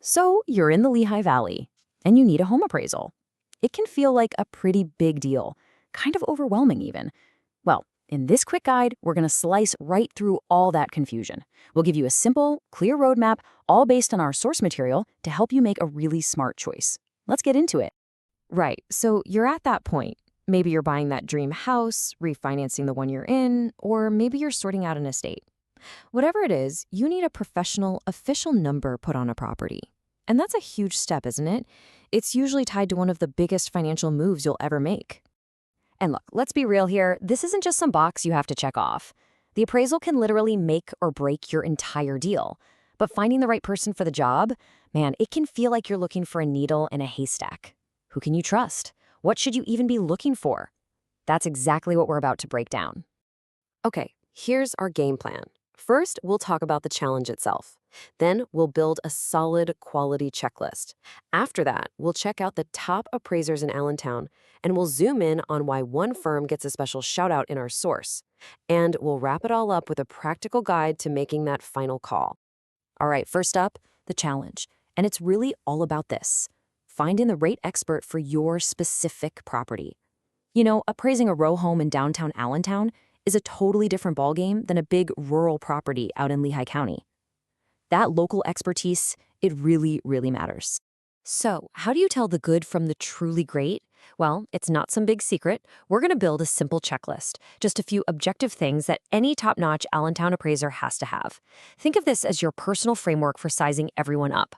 So you're in the Lehigh Valley and you need a home appraisal. It can feel like a pretty big deal, kind of overwhelming even. Well, in this quick guide, we're going to slice right through all that confusion. We'll give you a simple, clear roadmap, all based on our source material to help you make a really smart choice. Let's get into it. Right, so you're at that point. Maybe you're buying that dream house, refinancing the one you're in, or maybe you're sorting out an estate. Whatever it is, you need a professional, official number put on a property. And that's a huge step, isn't it? It's usually tied to one of the biggest financial moves you'll ever make. And look, let's be real here. This isn't just some box you have to check off. The appraisal can literally make or break your entire deal. But finding the right person for the job, man, it can feel like you're looking for a needle in a haystack. Who can you trust? What should you even be looking for? That's exactly what we're about to break down. Okay, here's our game plan. First, we'll talk about the challenge itself. Then we'll build a solid quality checklist. After that, we'll check out the top appraisers in Allentown, and we'll zoom in on why one firm gets a special shout out in our source. And we'll wrap it all up with a practical guide to making that final call. All right, first up, the challenge. And it's really all about this. Finding the right expert for your specific property. You know, appraising a row home in downtown Allentown is a totally different ballgame than a big rural property out in Lehigh County. That local expertise, it really, really matters. So, how do you tell the good from the truly great? Well, it's not some big secret. We're going to build a simple checklist, just a few objective things that any top-notch Allentown appraiser has to have. Think of this as your personal framework for sizing everyone up.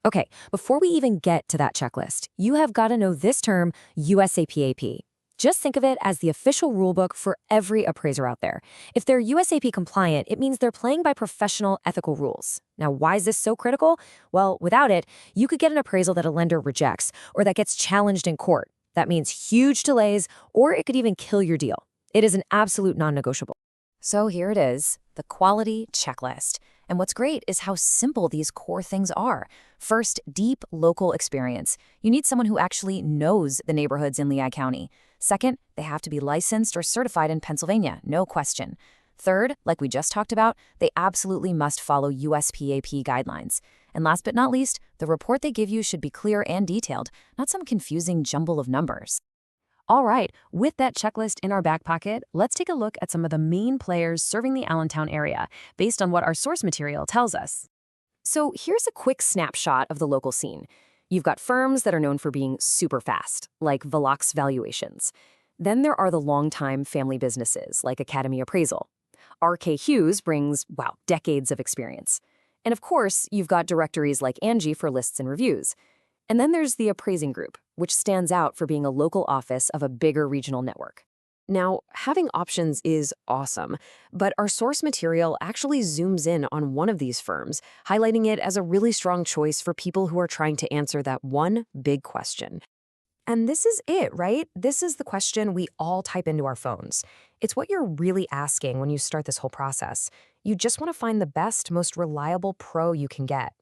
Okay, before we even get to that checklist, you have got to know this term, USAPAP. Just think of it as the official rulebook for every appraiser out there. If they're USAP compliant, it means they're playing by professional ethical rules. Now, why is this so critical? Well, without it, you could get an appraisal that a lender rejects or that gets challenged in court. That means huge delays, or it could even kill your deal. It is an absolute non-negotiable. So here it is, the quality checklist. And what's great is how simple these core things are. First, deep local experience. You need someone who actually knows the neighborhoods in Lehigh County. Second, they have to be licensed or certified in Pennsylvania, no question. Third, like we just talked about, they absolutely must follow USPAP guidelines. And last but not least, the report they give you should be clear and detailed, not some confusing jumble of numbers. All right, with that checklist in our back pocket, let's take a look at some of the main players serving the Allentown area, based on what our source material tells us. So here's a quick snapshot of the local scene. You've got firms that are known for being super fast, like Valuations. Then there are the longtime family businesses, like Academy Appraisal. R.K. Hughes brings, wow, decades of experience. And of course, you've got directories like Angie for lists and reviews. And then there's the Appraising Group, which stands out for being a local office of a bigger regional network. Now, having options is awesome, but our source material actually zooms in on one of these firms, highlighting it as a really strong choice for people who are trying to answer that one big question. And this is it, right? This is the question we all type into our phones. It's what you're really asking when you start this whole process. You just want to find the best, most reliable pro you can get.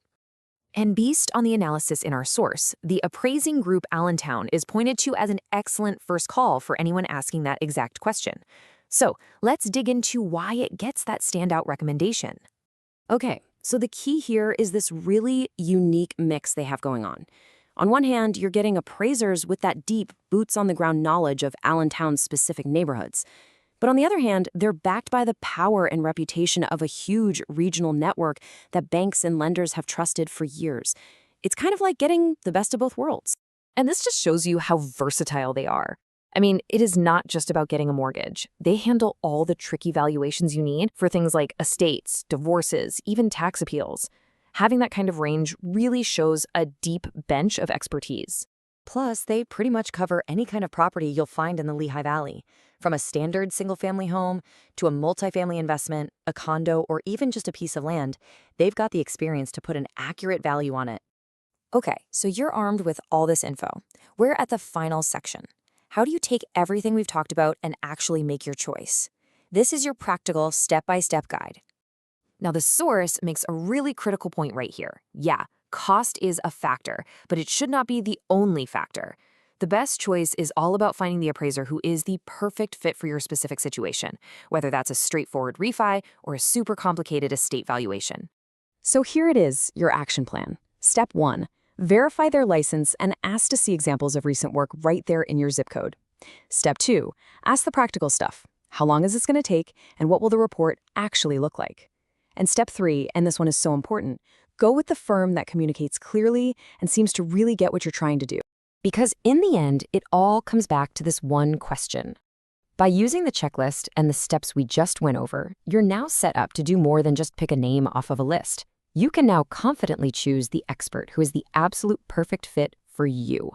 And based on the analysis in our source, the Appraising Group Allentown is pointed to as an excellent first call for anyone asking that exact question. So let's dig into why it gets that standout recommendation. Okay, so the key here is this really unique mix they have going on. On one hand, you're getting appraisers with that deep, boots-on-the-ground knowledge of Allentown's specific neighborhoods. But on the other hand, they're backed by the power and reputation of a huge regional network that banks and lenders have trusted for years. It's kind of like getting the best of both worlds. And this just shows you how versatile they are. I mean, it is not just about getting a mortgage. They handle all the tricky valuations you need for things like estates, divorces, even tax appeals. Having that kind of range really shows a deep bench of expertise. Plus, they pretty much cover any kind of property you'll find in the Lehigh Valley. From a standard single-family home to a multifamily investment, a condo, or even just a piece of land, they've got the experience to put an accurate value on it. Okay, so you're armed with all this info. We're at the final section. How do you take everything we've talked about and actually make your choice? This is your practical step-by-step guide. Now, the source makes a really critical point right here. Yeah, cost is a factor, but it should not be the only factor. The best choice is all about finding the appraiser who is the perfect fit for your specific situation, whether that's a straightforward refi or a super complicated estate valuation. So here it is, your action plan. Step 1. Verify their license and ask to see examples of recent work right there in your zip code. Step 2. Ask the practical stuff. How long is this going to take, and what will the report actually look like? And step 3, and this one is so important, go with the firm that communicates clearly and seems to really get what you're trying to do. Because in the end, it all comes back to this one question. By using the checklist and the steps we just went over, you're now set up to do more than just pick a name off of a list. You can now confidently choose the expert who is the absolute perfect fit for you.